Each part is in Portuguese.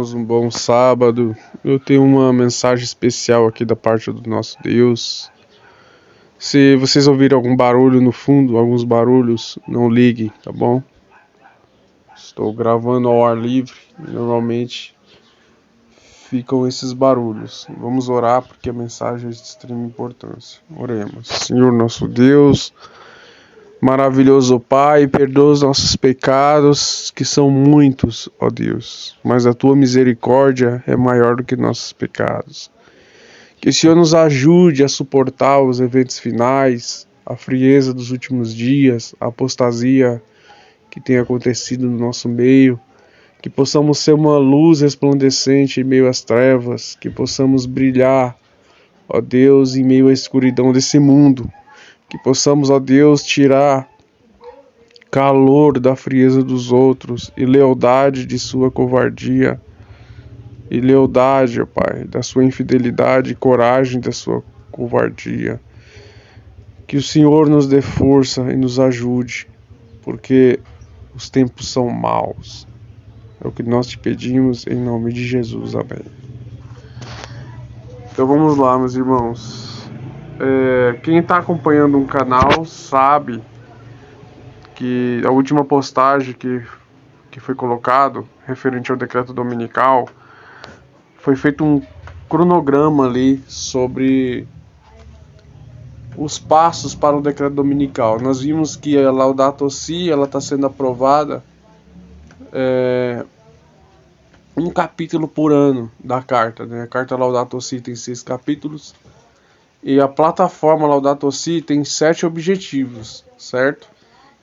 irmãos, um bom sábado. Eu tenho uma mensagem especial aqui da parte do nosso Deus. Se vocês ouvirem algum barulho no fundo, alguns barulhos, não liguem, tá bom? Estou gravando ao ar livre, normalmente ficam esses barulhos. Vamos orar porque a mensagem é de extrema importância. Oremos. Senhor nosso Deus, maravilhoso Pai, perdoa os nossos pecados, que são muitos, ó Deus, mas a Tua misericórdia é maior do que nossos pecados. Que o Senhor nos ajude a suportar os eventos finais, a frieza dos últimos dias, a apostasia que tem acontecido no nosso meio, que possamos ser uma luz resplandecente em meio às trevas, que possamos brilhar, ó Deus, em meio à escuridão desse mundo, que possamos, ó Deus, tirar calor da frieza dos outros e lealdade de sua covardia, e lealdade, ó Pai, da sua infidelidade e coragem da sua covardia. Que o Senhor nos dê força e nos ajude, porque os tempos são maus. É o que nós te pedimos em nome de Jesus. Amém. Então vamos lá, meus irmãos. Quem está acompanhando um canal sabe que a última postagem que foi colocado, referente ao decreto dominical, foi feito um cronograma ali sobre os passos para o decreto dominical. Nós vimos que a Laudato Si está sendo aprovada um capítulo por ano da carta, né? A carta Laudato Si tem 6 capítulos e a plataforma Laudato Si tem 7 objetivos, certo?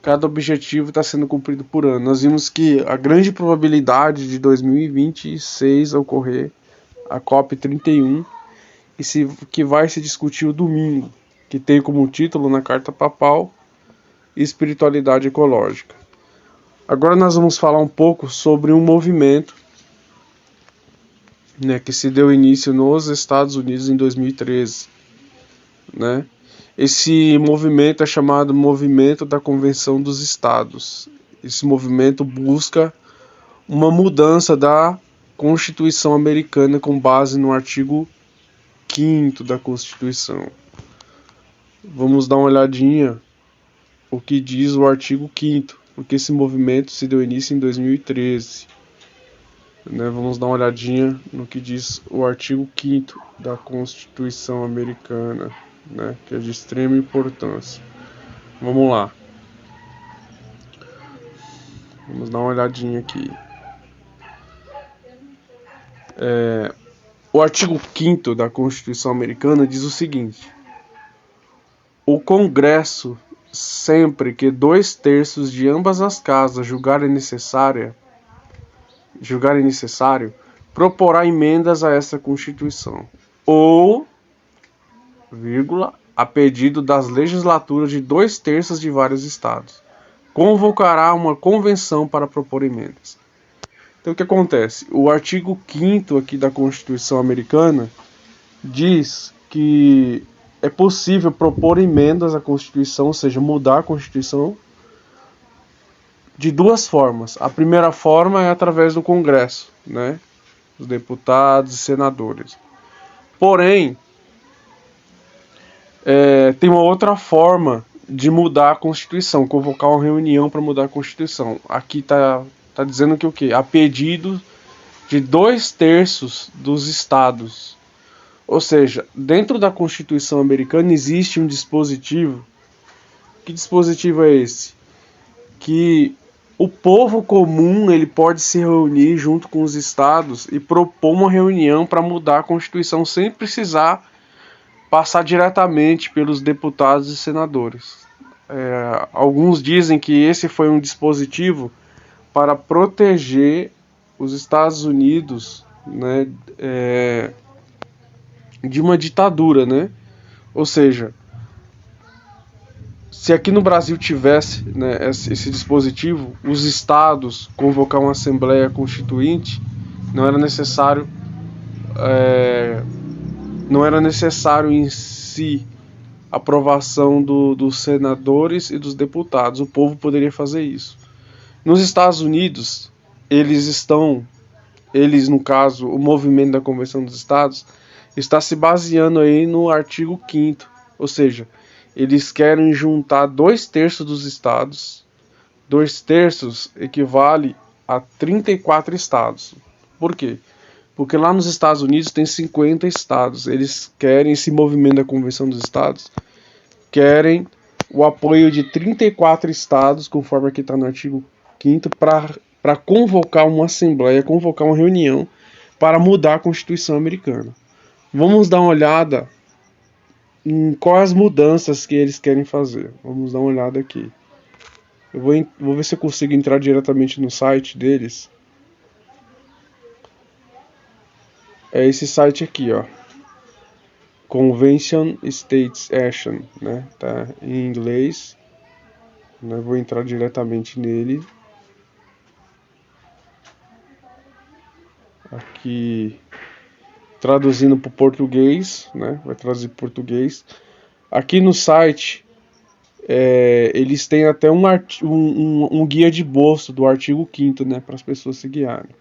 Cada objetivo está sendo cumprido por ano. Nós vimos que a grande probabilidade de 2026 ocorrer a COP31, que vai se discutir o domingo, que tem como título na Carta Papal Espiritualidade Ecológica. Agora nós vamos falar um pouco sobre um movimento, né, que se deu início nos Estados Unidos em 2013. Né? Esse movimento é chamado Movimento da Convenção dos Estados. Esse movimento busca uma mudança da Constituição americana com base no artigo 5º da Constituição. Vamos dar uma olhadinha o que diz o artigo 5º, porque esse movimento se deu início em 2013. Né? Vamos dar uma olhadinha no que diz o artigo 5º da Constituição americana, né? Que é de extrema importância. Vamos lá. Vamos dar uma olhadinha aqui. O artigo 5º da Constituição americana diz o seguinte: o Congresso, sempre que 2/3 de ambas as casas julgarem necessário, proporá emendas a essa Constituição, ou, a pedido das legislaturas de 2/3 de vários estados, convocará uma convenção para propor emendas. Então o que acontece? O artigo 5º aqui da Constituição americana diz que é possível propor emendas à Constituição, ou seja, mudar a Constituição, de 2 formas. A primeira forma é através do Congresso, né? Os deputados e senadores. Porém, tem uma outra forma de mudar a Constituição, convocar uma reunião para mudar a Constituição. Aqui está dizendo que o quê? A pedido de 2/3 dos estados. Ou seja, dentro da Constituição americana existe um dispositivo. Que dispositivo é esse? Que o povo comum ele pode se reunir junto com os estados e propor uma reunião para mudar a Constituição sem precisar passar diretamente pelos deputados e senadores. Alguns dizem que esse foi um dispositivo para proteger os Estados Unidos, né, de uma ditadura, né? Ou seja, se aqui no Brasil tivesse, né, esse dispositivo, os estados convocar uma Assembleia Constituinte, não era necessário em si a aprovação dos senadores e dos deputados. O povo poderia fazer isso. Nos Estados Unidos, eles estão eles, no caso, o movimento da Convenção dos Estados, está se baseando aí no artigo 5º, ou seja, eles querem juntar 2/3 dos estados. 2/3 equivale a 34 estados. Por quê? Porque lá nos Estados Unidos tem 50 estados. Eles querem, esse movimento da Convenção dos Estados, querem o apoio de 34 estados, conforme aqui está no artigo 5º, para convocar uma assembleia, convocar uma reunião para mudar a Constituição americana. Vamos dar uma olhada em quais mudanças que eles querem fazer. Vamos dar uma olhada aqui. Eu vou ver se eu consigo entrar diretamente no site deles. É esse site aqui, ó. Convention States Action, né? Tá em inglês. Eu vou entrar diretamente nele. Aqui, traduzindo para o português, né? Vai traduzir para português. Aqui no site, eles têm até um guia de bolso do artigo 5º, né? Para as pessoas se guiarem.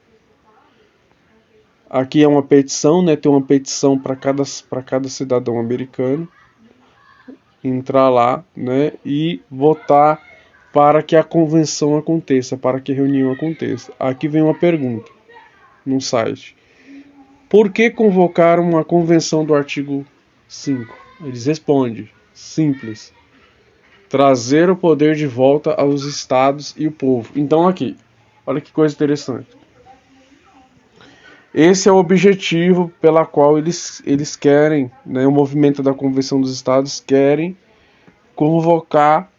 Aqui é uma petição, né? Tem uma petição para cada cidadão americano entrar lá, né? E votar para que a convenção aconteça, para que a reunião aconteça. Aqui vem uma pergunta no site: por que convocar uma convenção do artigo 5? Eles respondem: simples, trazer o poder de volta aos estados e o povo. Então aqui, olha que coisa interessante. Esse é o objetivo pela qual eles querem, né, o movimento da Convenção dos Estados querem convocar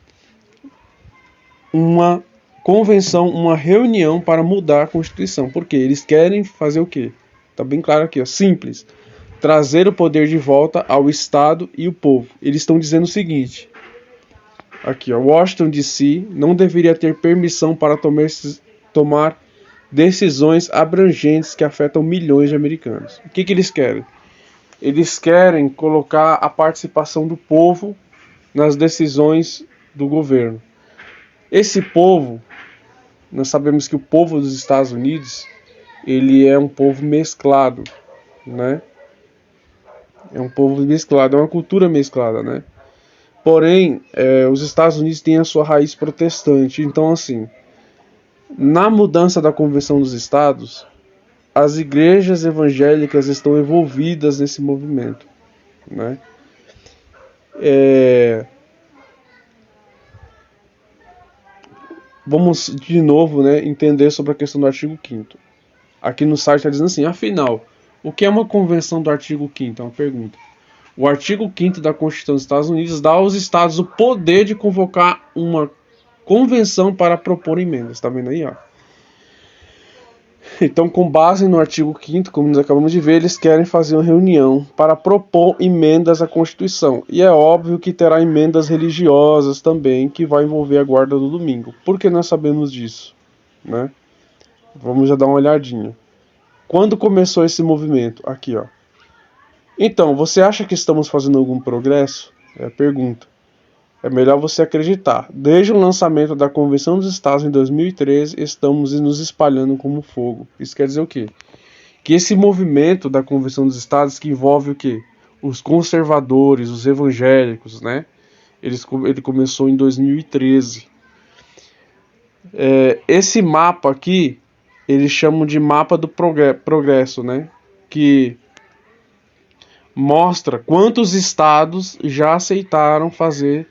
uma convenção, uma reunião para mudar a Constituição. Porque eles querem fazer o quê? Tá bem claro aqui, ó, simples. Trazer o poder de volta ao Estado e o povo. Eles estão dizendo o seguinte. Aqui, ó, Washington D.C. não deveria ter permissão para tomar decisões abrangentes que afetam milhões de americanos. O que eles querem? Eles querem colocar a participação do povo nas decisões do governo. Esse povo, nós sabemos que o povo dos Estados Unidos, ele é um povo mesclado, né? É um povo mesclado, é uma cultura mesclada, né? Porém, os Estados Unidos têm a sua raiz protestante. Então, assim, na mudança da Convenção dos Estados, as igrejas evangélicas estão envolvidas nesse movimento, né? Vamos de novo, né, entender sobre a questão do artigo 5º. Aqui no site está dizendo assim: afinal, o que é uma convenção do artigo 5º? É uma pergunta. O artigo 5º da Constituição dos Estados Unidos dá aos estados o poder de convocar uma convenção para propor emendas. Está vendo aí, ó? Então, com base no artigo 5º, como nós acabamos de ver, eles querem fazer uma reunião para propor emendas à Constituição. E é óbvio que terá emendas religiosas também, que vai envolver a guarda do domingo. Por que nós sabemos disso, né? Vamos já dar uma olhadinha. Quando começou esse movimento? Aqui, ó. Então, você acha que estamos fazendo algum progresso? É a pergunta. É melhor você acreditar. Desde o lançamento da Convenção dos Estados em 2013, estamos nos espalhando como fogo. Isso quer dizer o quê? Que esse movimento da Convenção dos Estados, que envolve o quê? Os conservadores, os evangélicos, né? Ele começou em 2013. Esse mapa aqui, eles chamam de mapa do progresso, né? Que mostra quantos estados já aceitaram fazer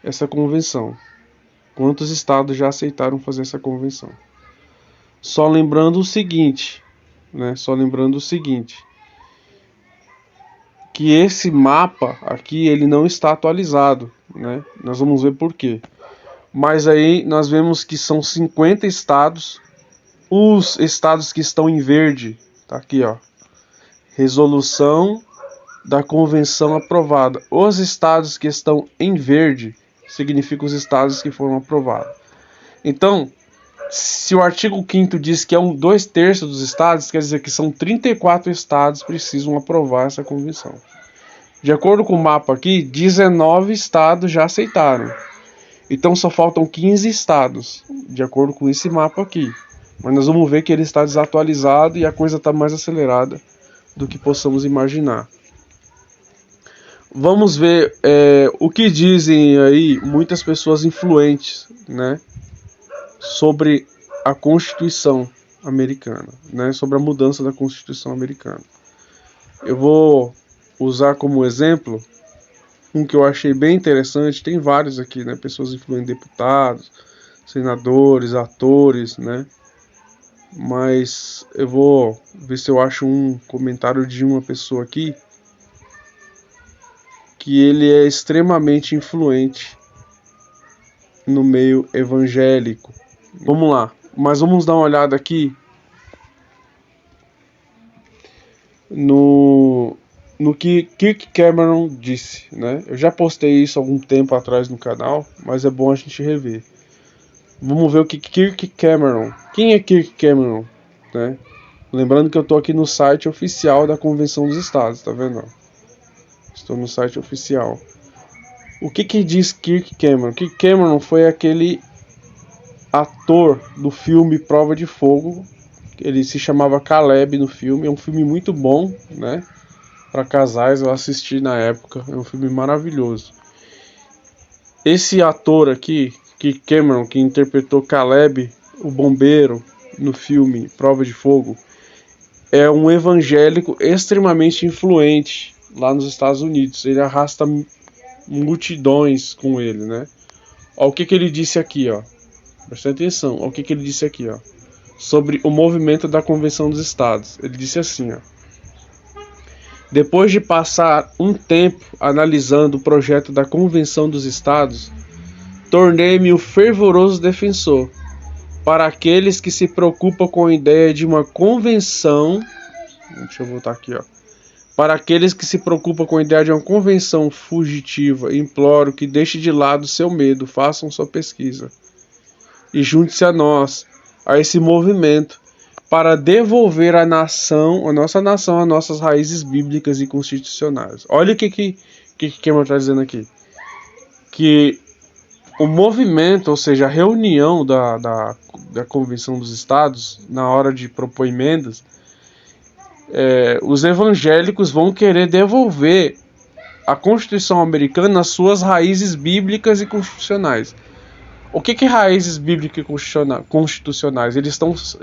essa convenção. Quantos estados já aceitaram fazer essa convenção? Só lembrando o seguinte, né? Que esse mapa aqui, ele não está atualizado, né? Nós vamos ver por quê. Mas aí nós vemos que são 50 estados. Os estados que estão em verde, tá aqui, ó. Resolução da convenção aprovada. Os estados que estão em verde significam os estados que foram aprovados. Então, se o artigo 5º diz que é 2/3 dos estados, quer dizer que são 34 estados que precisam aprovar essa convenção. De acordo com o mapa aqui, 19 estados já aceitaram. Então só faltam 15 estados, de acordo com esse mapa aqui. Mas nós vamos ver que ele está desatualizado e a coisa está mais acelerada do que possamos imaginar. Vamos ver o que dizem aí muitas pessoas influentes, né, sobre a Constituição americana, né, sobre a mudança da Constituição americana. Eu vou usar como exemplo um que eu achei bem interessante. Tem vários aqui, né, pessoas influentes, deputados, senadores, atores, né, mas eu vou ver se eu acho um comentário de uma pessoa aqui que ele é extremamente influente no meio evangélico. Vamos lá, mas vamos dar uma olhada aqui no que Kirk Cameron disse, né? Eu já postei isso há algum tempo atrás no canal, mas é bom a gente rever. Vamos ver o que Kirk Cameron... Quem é Kirk Cameron? Né? Lembrando que eu estou aqui no site oficial da Convenção dos Estados, tá vendo? Estou no site oficial. O que diz Kirk Cameron? Kirk Cameron foi aquele ator do filme Prova de Fogo. Ele se chamava Caleb no filme. É um filme muito bom, né? Para casais, eu assisti na época. É um filme maravilhoso. Esse ator aqui, Kirk Cameron, que interpretou Caleb, o bombeiro, no filme Prova de Fogo, é um evangélico extremamente influente lá nos Estados Unidos. Ele arrasta multidões com ele, né? Olha o que ele disse aqui, ó. Presta atenção, olha o que ele disse aqui, ó. Sobre o movimento da Convenção dos Estados. Ele disse assim, ó. Depois de passar um tempo analisando o projeto da Convenção dos Estados, tornei-me um fervoroso defensor. Para aqueles que se preocupam com a ideia de uma convenção... Deixa eu voltar aqui, ó. Para aqueles que se preocupam com a ideia de uma convenção fugitiva, imploro que deixe de lado seu medo, façam sua pesquisa. E junte-se a nós, a esse movimento, para devolver a nossa nação, as nossas raízes bíblicas e constitucionais. Olha o que Cameron está dizendo aqui. Que o movimento, ou seja, a reunião da Convenção dos Estados, na hora de propor emendas, os evangélicos vão querer devolver a Constituição americana às suas raízes bíblicas e constitucionais. O que é raízes bíblicas e constitucionais? Eles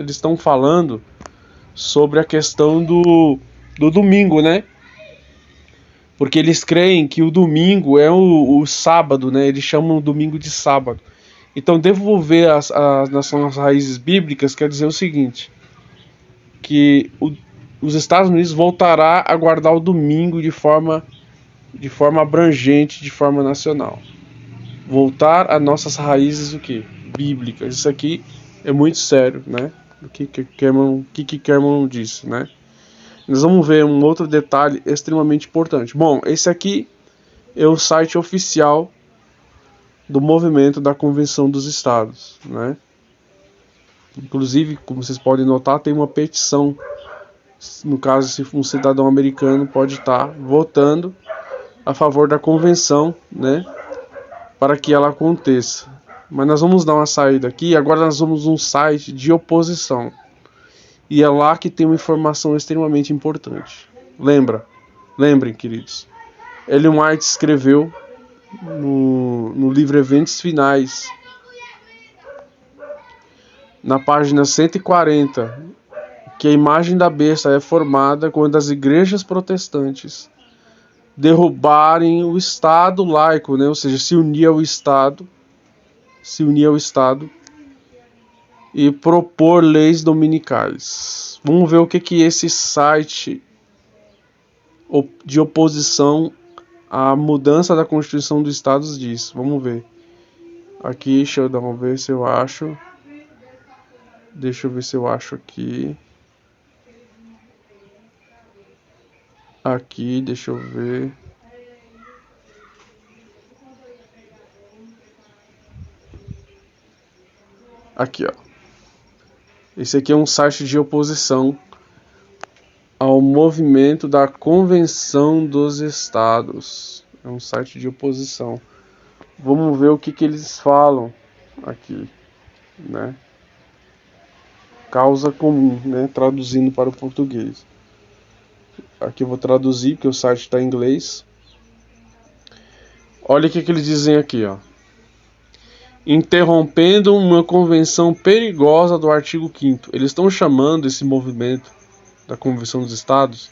estão falando sobre a questão do domingo, né? Porque eles creem que o domingo é o sábado, né? Eles chamam o domingo de sábado. Então, devolver as raízes bíblicas quer dizer o seguinte, que os Estados Unidos voltará a guardar o domingo de forma abrangente, de forma nacional. Voltar a nossas raízes, o quê? Bíblicas. Isso aqui é muito sério, né? O que Cameron disse, né? Nós vamos ver um outro detalhe extremamente importante. Bom, esse aqui é o site oficial do movimento da Convenção dos Estados, né? Inclusive, como vocês podem notar, tem uma petição. No caso, se um cidadão americano pode estar votando a favor da convenção, né? Para que ela aconteça. Mas nós vamos dar uma saída aqui. Agora nós vamos um site de oposição. E é lá que tem uma informação extremamente importante. Lembrem, queridos. Ellen White escreveu no livro Eventos Finais, na página 140, que a imagem da besta é formada quando as igrejas protestantes derrubarem o Estado laico, né? Ou seja, se unir ao Estado e propor leis dominicais. Vamos ver o que esse site de oposição à mudança da Constituição dos Estados diz. Vamos ver. Aqui, deixa eu ver se eu acho. Deixa eu ver se eu acho aqui. Aqui, deixa eu ver. Aqui, ó. Esse aqui é um site de oposição ao movimento da Convenção dos Estados. É um site de oposição. Vamos ver o que eles falam aqui, né? causa comum, né? Traduzindo para o português. Aqui eu vou traduzir, porque o site está em inglês. Olha o que eles dizem aqui, ó. Interrompendo uma convenção perigosa do artigo 5º. Eles estão chamando esse movimento da Convenção dos Estados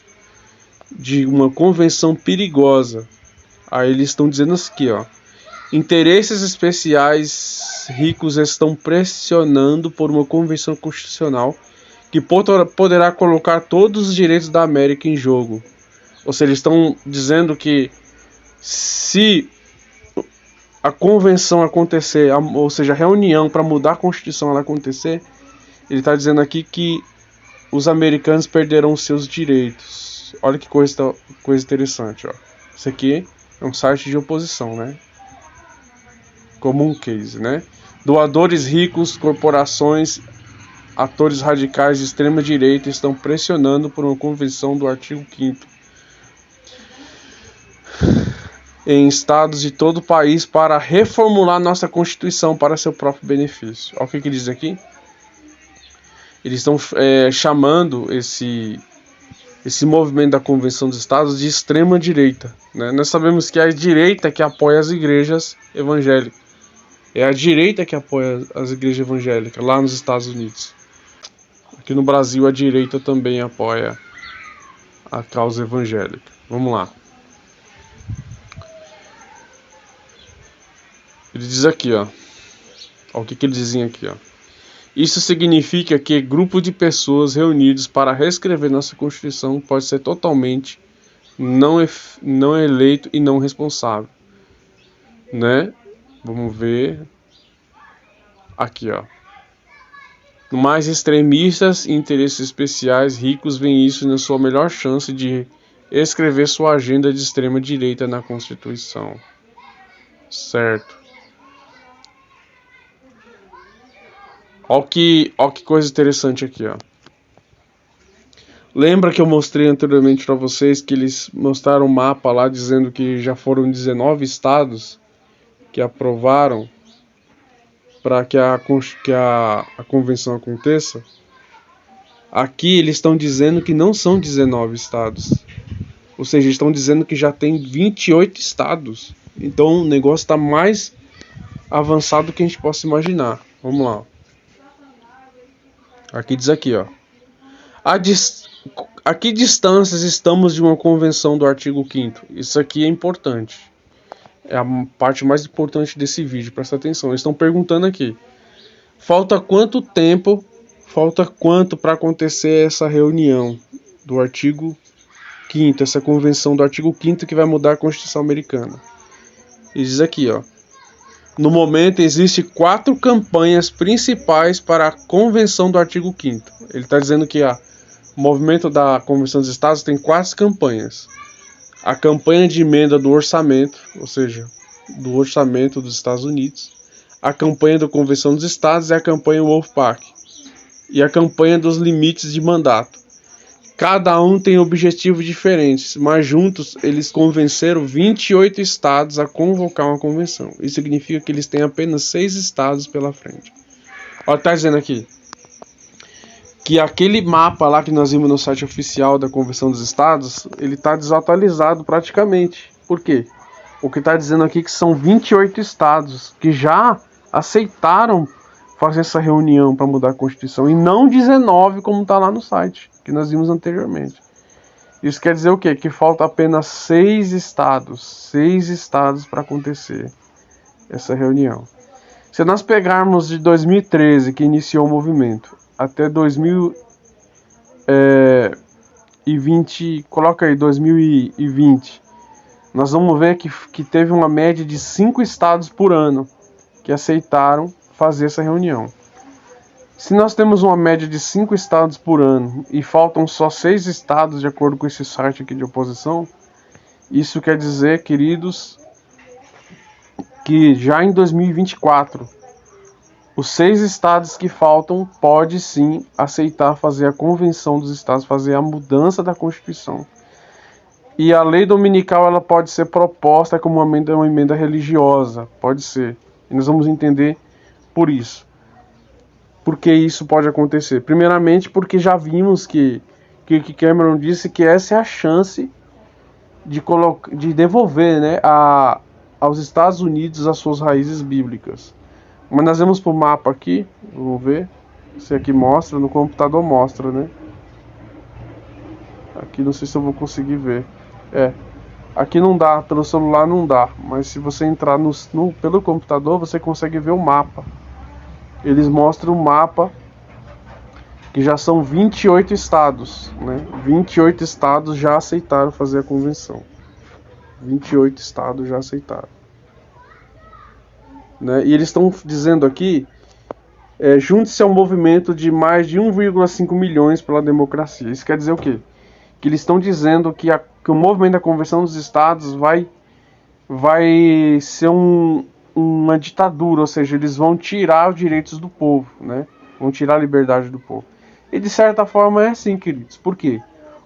de uma convenção perigosa. Aí eles estão dizendo aqui, ó. Interesses especiais ricos estão pressionando por uma convenção constitucional que poderá colocar todos os direitos da América em jogo. Ou seja, eles estão dizendo que se a convenção acontecer, ou seja, a reunião para mudar a Constituição ela acontecer, ele está dizendo aqui que os americanos perderão seus direitos. Olha que coisa interessante, ó. Isso aqui é um site de oposição, né? Comum case, né? Doadores ricos, corporações, atores radicais de extrema direita estão pressionando por uma convenção do artigo 5º em estados de todo o país para reformular nossa Constituição para seu próprio benefício. Olha o que diz aqui. Eles estão chamando esse movimento da Convenção dos Estados de extrema direita, né? Nós sabemos que é a direita que apoia as igrejas evangélicas. É a direita que apoia as igrejas evangélicas lá nos Estados Unidos. Aqui no Brasil a direita também apoia a causa evangélica. Vamos lá. Ele diz aqui, ó. Olha o que eles dizem aqui, ó. Isso significa que grupo de pessoas reunidos para reescrever nossa Constituição pode ser totalmente não eleito e não responsável, né? Vamos ver aqui, ó. Mais extremistas e interesses especiais ricos veem isso na sua melhor chance de escrever sua agenda de extrema direita na Constituição. Certo. Olha que coisa interessante aqui, ó. Lembra que eu mostrei anteriormente para vocês que eles mostraram um mapa lá dizendo que já foram 19 estados que aprovaram para que a convenção aconteça? Aqui eles estão dizendo que não são 19 estados. Ou seja, estão dizendo que já tem 28 estados. Então o negócio está mais avançado do que a gente possa imaginar. Vamos lá. Aqui diz aqui, ó. A que distâncias estamos de uma convenção do artigo 5º? Isso aqui é importante. É a parte mais importante desse vídeo, presta atenção. Eles estão perguntando aqui. Falta quanto para acontecer essa reunião do artigo 5º, essa convenção do artigo 5º que vai mudar a Constituição americana? E diz aqui, ó. No momento, existem 4 campanhas principais para a convenção do artigo 5º. Ele está dizendo que o movimento da Convenção dos Estados tem 4 campanhas. A campanha de emenda do orçamento, ou seja, do orçamento dos Estados Unidos, a campanha da Convenção dos Estados e a campanha Wolfpack, e a campanha dos limites de mandato. Cada um tem objetivos diferentes, mas juntos eles convenceram 28 estados a convocar uma convenção. Isso significa que eles têm apenas 6 estados pela frente. Olha, está dizendo aqui que aquele mapa lá que nós vimos no site oficial da Convenção dos Estados, ele está desatualizado praticamente. Por quê? O que está dizendo aqui é que são 28 estados que já aceitaram fazer essa reunião para mudar a Constituição, e não 19 como está lá no site, que nós vimos anteriormente. Isso quer dizer o quê? Que falta apenas 6 estados para acontecer essa reunião. Se nós pegarmos de 2013, que iniciou o movimento, até 2020, coloca aí 2020, nós vamos ver que teve uma média de 5 estados por ano que aceitaram fazer essa reunião. Se nós temos uma média de 5 estados por ano e faltam só 6 estados, de acordo com esse site aqui de oposição, isso quer dizer, queridos, que já em 2024, os 6 estados que faltam pode sim aceitar fazer a convenção dos estados, fazer a mudança da Constituição. E a lei dominical ela pode ser proposta como uma emenda religiosa, pode ser. E nós vamos entender por isso. Por que isso pode acontecer? Primeiramente porque já vimos que Cameron disse que essa é a chance de devolver, né, aos Estados Unidos as suas raízes bíblicas. Mas nós vamos para o mapa aqui, vamos ver. Se aqui mostra, no computador mostra, né? Aqui não sei se eu vou conseguir ver. Aqui não dá, pelo celular não dá. Mas se você entrar pelo computador, você consegue ver o mapa. Eles mostram o mapa, que já são 28 estados, né? 28 estados já aceitaram fazer a convenção. 28 estados já aceitaram. Né? E eles estão dizendo aqui, junte-se ao movimento de mais de 1,5 milhões pela democracia. Isso quer dizer o quê? Que eles estão dizendo que o movimento da Convenção dos Estados vai ser uma ditadura, ou seja, eles vão tirar os direitos do povo, né? Vão tirar a liberdade do povo. E de certa forma é assim, queridos. Por quê?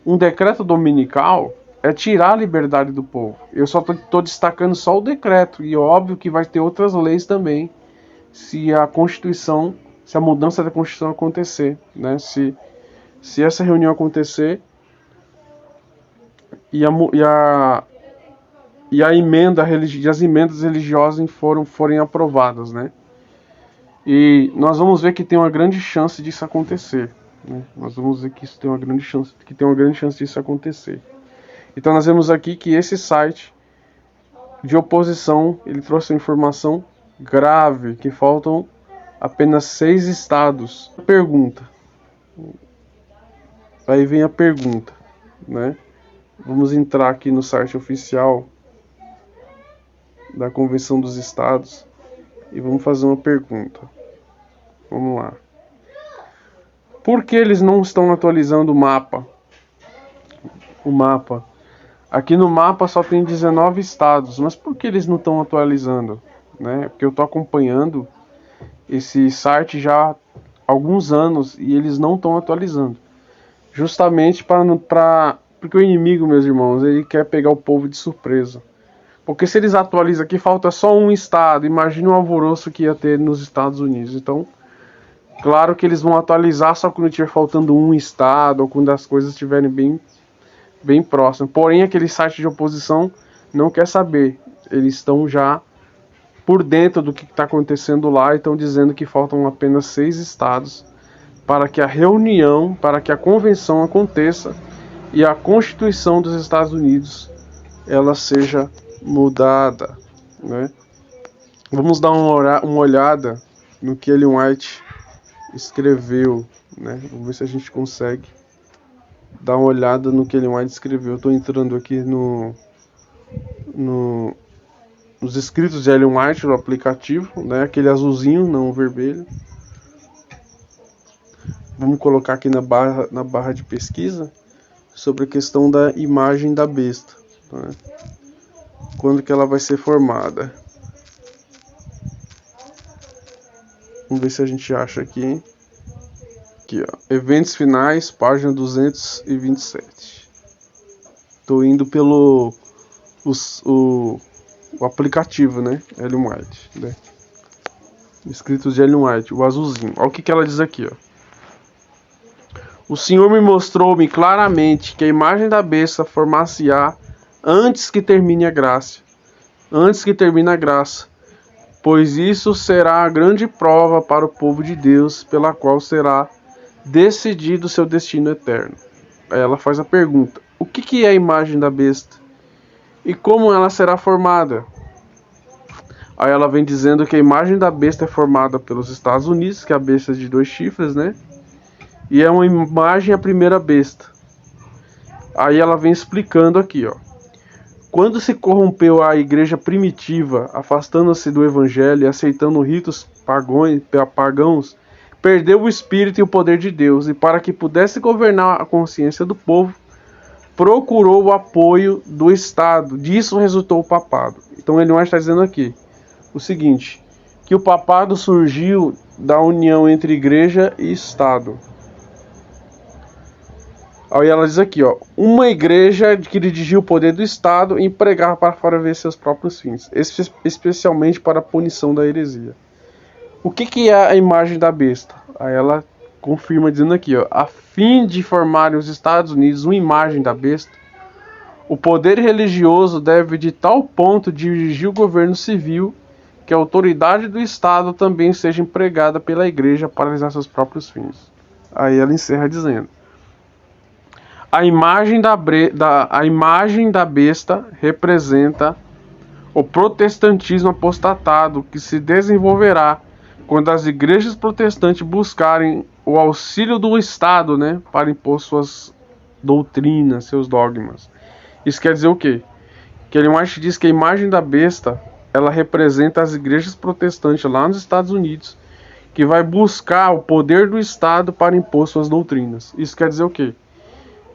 Um decreto dominical é tirar a liberdade do povo. Eu só estou destacando só o decreto. E óbvio que vai ter outras leis também, se a mudança da Constituição acontecer, né? Se essa reunião acontecer e as emendas religiosas forem aprovadas, né? E nós vamos ver que tem uma grande chance disso acontecer, né? Nós vamos ver que isso tem uma grande chance disso acontecer. Então nós vemos aqui que esse site de oposição, ele trouxe uma informação grave, que faltam apenas 6 estados. Pergunta. Aí vem a pergunta, né? Vamos entrar aqui no site oficial da Convenção dos Estados e vamos fazer uma pergunta. Vamos lá. Por que eles não estão atualizando o mapa? Aqui no mapa só tem 19 estados, mas por que eles não estão atualizando? Né? Porque eu estou acompanhando esse site já há alguns anos e eles não estão atualizando. Justamente porque o inimigo, meus irmãos, ele quer pegar o povo de surpresa. Porque se eles atualizam aqui, falta só um estado. Imagina o alvoroço que ia ter nos Estados Unidos. Então, claro que eles vão atualizar só quando estiver faltando um estado ou quando as coisas estiverem bem próximas. Porém, aquele site de oposição não quer saber. Eles estão já por dentro do que está acontecendo lá e estão dizendo que faltam apenas 6 estados para que a convenção aconteça e a Constituição dos Estados Unidos ela seja mudada, né? Vamos dar uma olhada no que Ellen White escreveu, né? Vamos ver se a gente consegue dar uma olhada no que Ellen White escreveu. Eu estou entrando aqui nos escritos de Ellen White no aplicativo, né? Aquele azulzinho, não o vermelho. Vamos colocar aqui na barra de pesquisa sobre a questão da imagem da besta, né? Quando que ela vai ser formada? Vamos ver se a gente acha aqui. Aqui, ó. Eventos finais, página 227. Estou indo pelo o aplicativo, né? Ellen White, né? Escritos de Ellen White, o azulzinho. Olha o que ela diz aqui, ó. O Senhor me mostrou-me claramente que a imagem da besta formar-se-á antes que termine a graça. Pois isso será a grande prova para o povo de Deus, pela qual será decidido seu destino eterno. Aí ela faz a pergunta: o que é a imagem da besta? E como ela será formada? Aí ela vem dizendo que a imagem da besta é formada pelos Estados Unidos, que é a besta de 2 chifres, né? E é uma imagem a primeira besta. Aí ela vem explicando aqui, ó. Quando se corrompeu a igreja primitiva, afastando-se do evangelho e aceitando ritos pagãos, perdeu o espírito e o poder de Deus, e para que pudesse governar a consciência do povo, procurou o apoio do Estado. Disso resultou o papado. Então ele está dizendo aqui o seguinte, que o papado surgiu da união entre igreja e Estado. Aí ela diz aqui, ó, uma igreja que dirigia o poder do Estado e empregava para favorecer seus próprios fins, especialmente para a punição da heresia. O que é a imagem da besta? Aí ela confirma dizendo aqui, ó, a fim de formarem os Estados Unidos uma imagem da besta, o poder religioso deve de tal ponto dirigir o governo civil que a autoridade do Estado também seja empregada pela Igreja para realizar seus próprios fins. Aí ela encerra dizendo: a imagem da besta representa o protestantismo apostatado que se desenvolverá quando as igrejas protestantes buscarem o auxílio do Estado, né, para impor suas doutrinas, seus dogmas. Isso quer dizer o quê? Que ele mais diz que a imagem da besta, ela representa as igrejas protestantes lá nos Estados Unidos, que vai buscar o poder do Estado para impor suas doutrinas. Isso quer dizer o quê?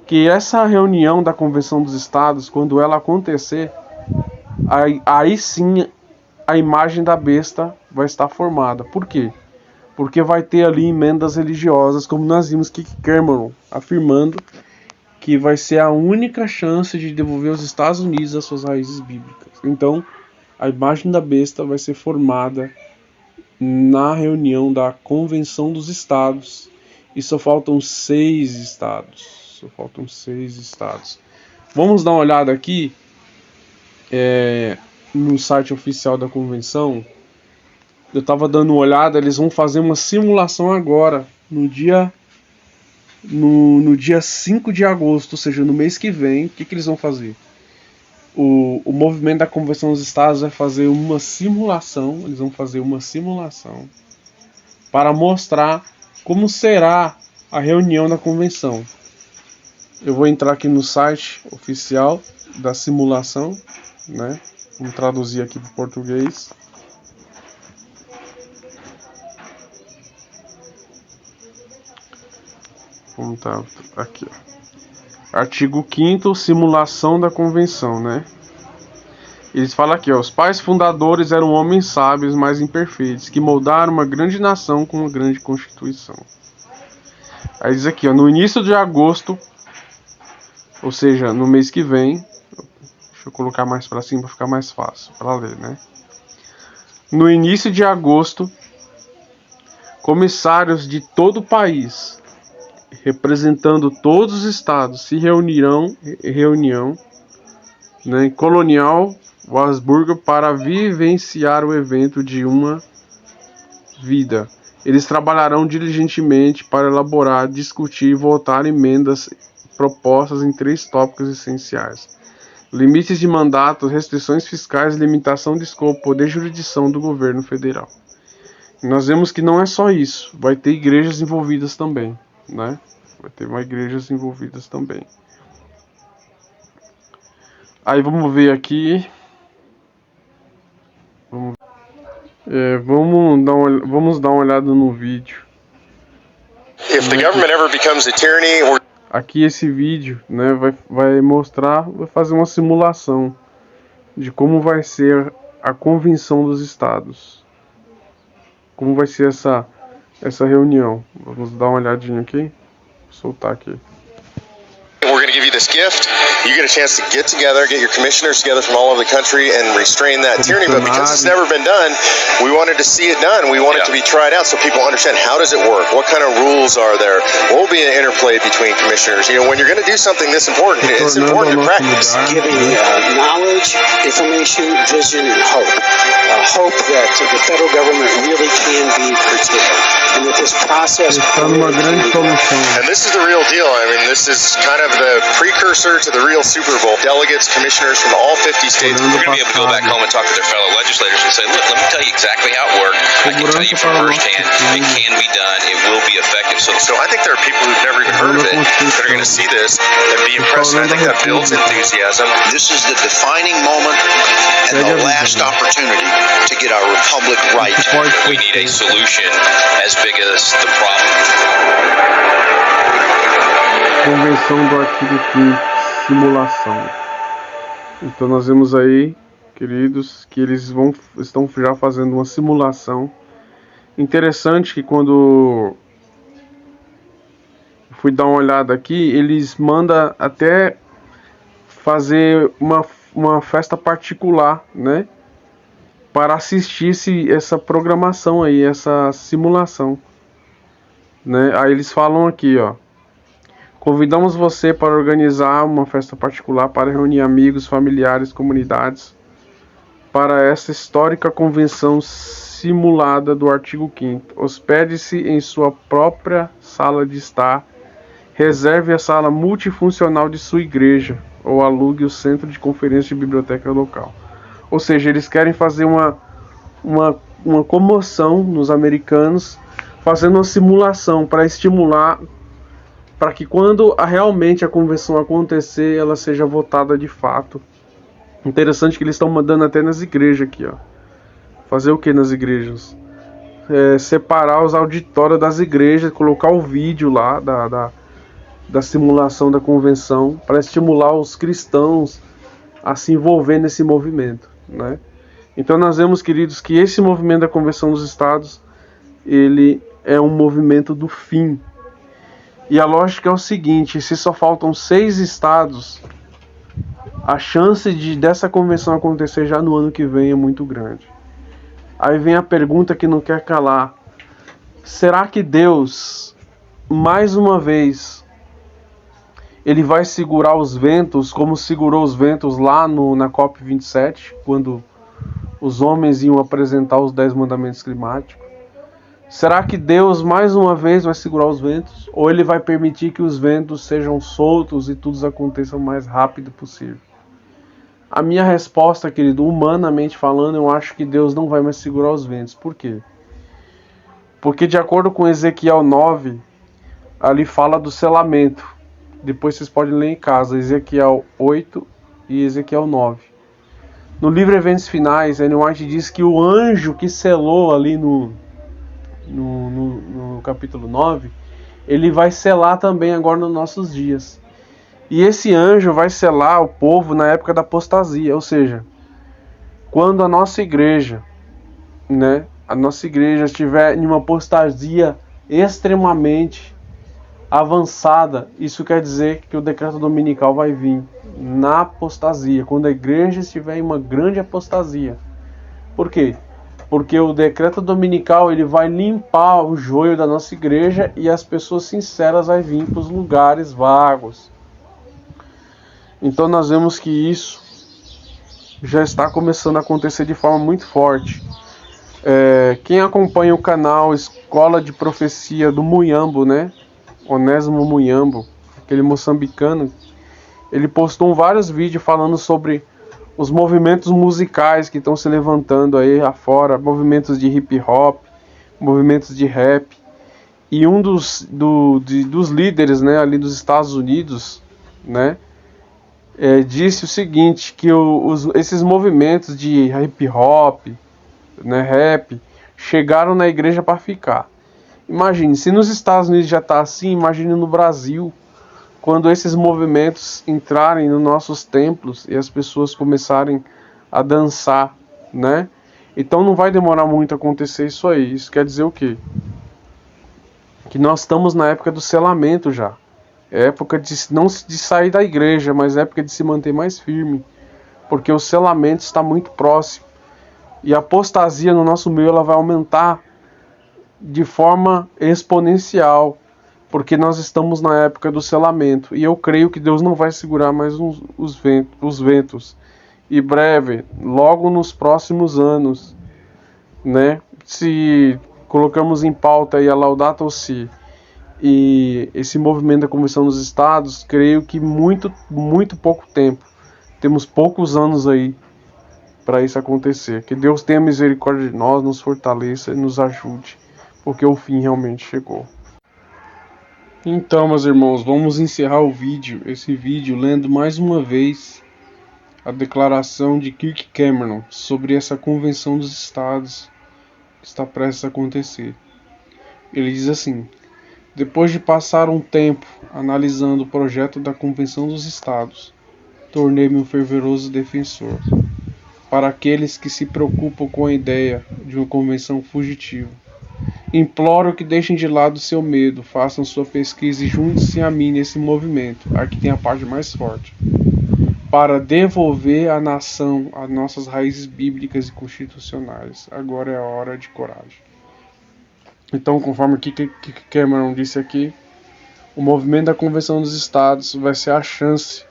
Que essa reunião da Convenção dos Estados, quando ela acontecer, aí sim a imagem da besta vai estar formada. Por quê? Porque vai ter ali emendas religiosas, como nós vimos Kiki Cameron afirmando que vai ser a única chance de devolver aos Estados Unidos as suas raízes bíblicas. Então, a imagem da besta vai ser formada na reunião da Convenção dos Estados. E só faltam 6 estados. Vamos dar uma olhada aqui no site oficial da convenção. Eu estava dando uma olhada, eles vão fazer uma simulação agora, no dia 5 de agosto, ou seja, no mês que vem. O que eles vão fazer? O movimento da Convenção dos Estados vai fazer uma simulação, eles vão fazer uma simulação para mostrar como será a reunião da convenção. Eu vou entrar aqui no site oficial da simulação, né? Vamos traduzir aqui para o português. Vamos tá aqui, ó. Artigo 5º, simulação da convenção, né? Eles falam aqui, ó, os pais fundadores eram homens sábios, mas imperfeitos, que moldaram uma grande nação com uma grande constituição. Aí diz aqui, ó, no início de agosto, ou seja, no mês que vem, deixa eu colocar mais para cima para ficar mais fácil para ler, né? No início de agosto, comissários de todo o país, representando todos os estados, se reunirão em Colonial Wasburgo para vivenciar o evento de uma vida. Eles trabalharão diligentemente para elaborar, discutir e votar emendas propostas em 3 tópicos essenciais: limites de mandato, restrições fiscais, limitação de escopo, poder de jurisdição do governo federal. E nós vemos que não é só isso, vai ter igrejas envolvidas também, né? Vai ter mais igrejas envolvidas também. Aí vamos ver aqui. Vamos dar uma olhada no vídeo. If the government ever becomes a tyranny or... Aqui esse vídeo, né, vai fazer uma simulação de como vai ser a Convenção dos Estados. Como vai ser essa reunião. Vamos dar uma olhadinha aqui. Vou soltar aqui. We're going to give you this gift. You get a chance to get together, get your commissioners together from all over the country and restrain that tyranny. But because it's never been done, we wanted to see it done. We want it to be tried out so people understand, how does it work? What kind of rules are there? What will be an interplay between commissioners? You know, when you're going to do something this important, it's important to practice. Giving knowledge, information, vision, and hope. Hope that the federal government really can be curtailed. And that this process... And this is the real deal. I mean, this is kind of the precursor to the real Super Bowl. Delegates, commissioners from all 50 states. They're going to be able to go back home and talk to their fellow legislators and say, look, let me tell you exactly how it worked. I can tell you from firsthand, it can be done, it will be effective. So I think there are people who've never even heard of it that are going to see this and be impressed, and I think that builds enthusiasm. This is the defining moment and the last opportunity to get our republic right. We need a solution as big as the problem. Convenção do artigo 5º, simulação. Então nós vemos aí, queridos, que eles estão já fazendo uma simulação. Interessante que quando fui dar uma olhada aqui, eles mandam até fazer uma festa particular, né? Para assistir essa programação aí, essa simulação. né? Aí eles falam aqui, ó: convidamos você para organizar uma festa particular para reunir amigos, familiares, comunidades para essa histórica convenção simulada do artigo 5º. Hospede-se em sua própria sala de estar, reserve a sala multifuncional de sua igreja ou alugue o centro de conferência e biblioteca local. Ou seja, eles querem fazer uma comoção nos americanos, fazendo uma simulação para estimular, para que quando realmente a convenção acontecer, ela seja votada de fato. Interessante que eles estão mandando até nas igrejas aqui, ó. Fazer o que nas igrejas? Separar os auditórios das igrejas, colocar o vídeo lá da simulação da convenção para estimular os cristãos a se envolver nesse movimento, né? Então nós vemos, queridos, que esse movimento da Convenção dos Estados, ele é um movimento do fim. E a lógica é o seguinte: se só faltam 6 estados, a chance dessa convenção acontecer já no ano que vem é muito grande. Aí vem a pergunta que não quer calar: será que Deus, mais uma vez, ele vai segurar os ventos, como segurou os ventos lá na COP27, quando os homens iam apresentar os 10 mandamentos climáticos? Será que Deus mais uma vez vai segurar os ventos? Ou ele vai permitir que os ventos sejam soltos e tudo aconteça o mais rápido possível? A minha resposta, querido, humanamente falando, eu acho que Deus não vai mais segurar os ventos. Por quê? Porque de acordo com Ezequiel 9, ali fala do selamento. Depois vocês podem ler em casa, Ezequiel 8 e Ezequiel 9. No livro Eventos Finais, Ellen White diz que o anjo que selou ali no capítulo 9, ele vai selar também agora nos nossos dias. E esse anjo vai selar o povo na época da apostasia, ou seja, quando a nossa igreja, né, estiver em uma apostasia extremamente avançada, isso quer dizer que o decreto dominical vai vir na apostasia, quando a igreja estiver em uma grande apostasia. Por quê? Porque o decreto dominical, ele vai limpar o joio da nossa igreja e as pessoas sinceras vão vir para os lugares vagos. Então nós vemos que isso já está começando a acontecer de forma muito forte. Quem acompanha o canal Escola de Profecia do Muyambo, né? Onésimo Muyambo, aquele moçambicano, ele postou vários vídeos falando sobre os movimentos musicais que estão se levantando aí afora, movimentos de hip hop, movimentos de rap. E um dos líderes, né, ali dos Estados Unidos, né, disse o seguinte, que esses movimentos de hip hop, né, rap, chegaram na igreja para ficar. Imagine, se nos Estados Unidos já está assim, imagine no Brasil, quando esses movimentos entrarem nos nossos templos e as pessoas começarem a dançar, né? Então não vai demorar muito a acontecer isso aí. Isso quer dizer o quê? Que nós estamos na época do selamento já. É época não de sair da igreja, mas é época de se manter mais firme. Porque o selamento está muito próximo. E a apostasia no nosso meio, ela vai aumentar de forma exponencial, porque nós estamos na época do selamento, e eu creio que Deus não vai segurar mais os ventos, e breve, logo nos próximos anos, né, se colocamos em pauta aí a Laudato Si, e esse movimento da Convenção dos Estados, creio que muito pouco tempo, temos poucos anos aí, para isso acontecer, que Deus tenha misericórdia de nós, nos fortaleça e nos ajude, porque o fim realmente chegou. Então, meus irmãos, vamos encerrar esse vídeo, lendo mais uma vez a declaração de Kirk Cameron sobre essa Convenção dos Estados que está prestes a acontecer. Ele diz assim: depois de passar um tempo analisando o projeto da Convenção dos Estados, tornei-me um fervoroso defensor. Para aqueles que se preocupam com a ideia de uma convenção fugitiva, imploro que deixem de lado seu medo, façam sua pesquisa e juntem-se a mim nesse movimento, aqui tem a parte mais forte, para devolver à nação as nossas raízes bíblicas e constitucionais. Agora é a hora de coragem. Então, conforme o que Cameron disse aqui, o movimento da Convenção dos Estados vai ser a chance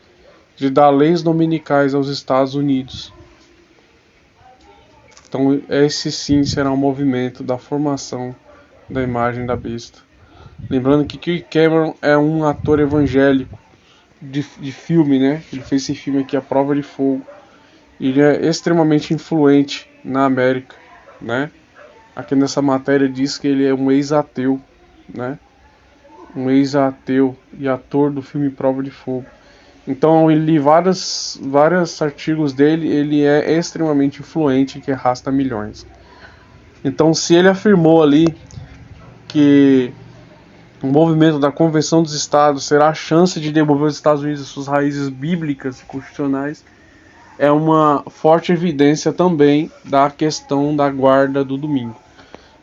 de dar leis dominicais aos Estados Unidos. Então, esse sim será um movimento da formação da imagem da besta. Lembrando que Kirk Cameron é um ator evangélico de filme, né? Ele fez esse filme aqui, A Prova de Fogo. Ele é extremamente influente na América, né? Aqui nessa matéria diz que ele é um ex-ateu, né? Um ex-ateu e ator do filme Prova de Fogo. Então eu li vários artigos dele, ele é extremamente influente, que arrasta milhões. Então se ele afirmou ali que o movimento da Convenção dos Estados será a chance de devolver os Estados Unidos às suas raízes bíblicas e constitucionais, é uma forte evidência também da questão da guarda do domingo.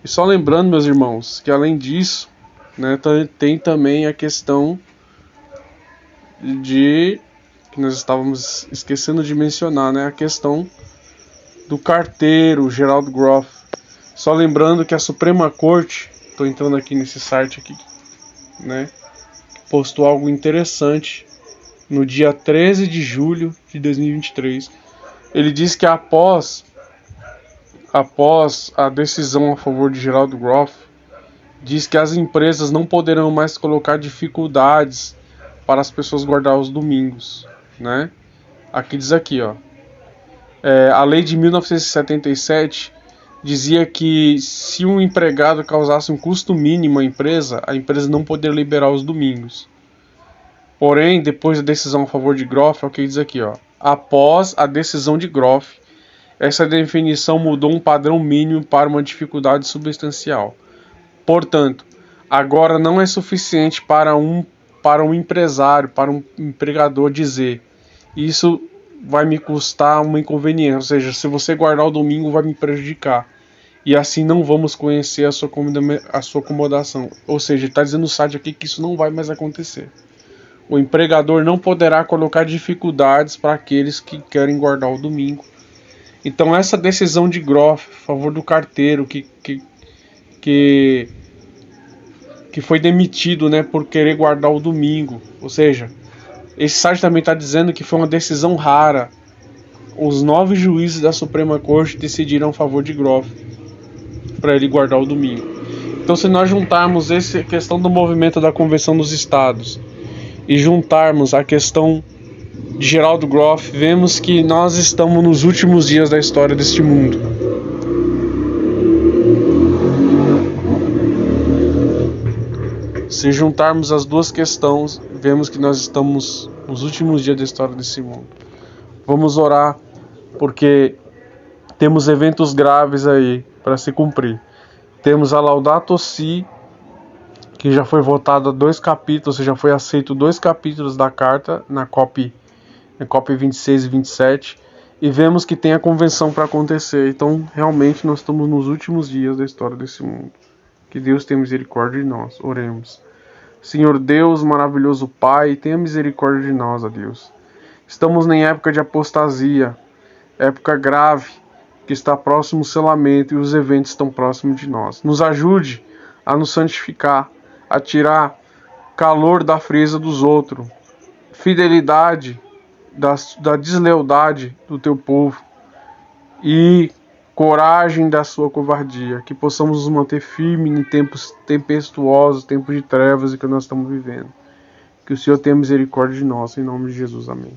E só lembrando, meus irmãos, que além disso, né, tem também a questão que nós estávamos esquecendo de mencionar, né, a questão do carteiro Gerald Groff. Só lembrando que a Suprema Corte, estou entrando aqui nesse site aqui, né, postou algo interessante no dia 13 de julho de 2023. Ele diz que após a decisão a favor de Gerald Groff, diz que as empresas não poderão mais colocar dificuldades para as pessoas guardar os domingos, né? Aqui diz aqui, ó, a lei de 1977 dizia que se um empregado causasse um custo mínimo à empresa, a empresa não poderia liberar os domingos. Porém, depois da decisão a favor de Groff, é o que diz aqui, ó, após a decisão de Groff, essa definição mudou um padrão mínimo para uma dificuldade substancial. Portanto, agora não é suficiente para um empresário, para um empregador dizer: isso vai me custar uma inconveniência, ou seja, se você guardar o domingo vai me prejudicar. E assim não vamos conhecer a sua acomodação. Ou seja, ele está dizendo no site aqui que isso não vai mais acontecer. O empregador não poderá colocar dificuldades para aqueles que querem guardar o domingo. Então essa decisão de Groff a favor do carteiro que foi demitido, né, por querer guardar o domingo, ou seja, esse site também está dizendo que foi uma decisão rara. Os 9 juízes da Suprema Corte decidiram a favor de Groff para ele guardar o domingo. Então se nós juntarmos essa questão do movimento da Convenção dos Estados e juntarmos a questão de Gerald Groff, vemos que nós estamos nos últimos dias da história deste mundo. Se juntarmos as duas questões, vemos que nós estamos nos últimos dias da história desse mundo. Vamos orar, porque temos eventos graves aí para se cumprir. Temos a Laudato Si, que já foi votada 2 capítulos, já foi aceito 2 capítulos da carta na COP 26 e 27, e vemos que tem a convenção para acontecer. Então realmente nós estamos nos últimos dias da história desse mundo. Que Deus tenha misericórdia de nós. Oremos. Senhor Deus, maravilhoso Pai, tenha misericórdia de nós, ó Deus. Estamos em época de apostasia, época grave, que está próximo o selamento e os eventos estão próximos de nós. Nos ajude a nos santificar, a tirar calor da frieza dos outros, fidelidade da deslealdade do teu povo e coragem da sua covardia, que possamos nos manter firmes em tempos tempestuosos, tempos de trevas em que nós estamos vivendo. Que o Senhor tenha misericórdia de nós, em nome de Jesus, amém.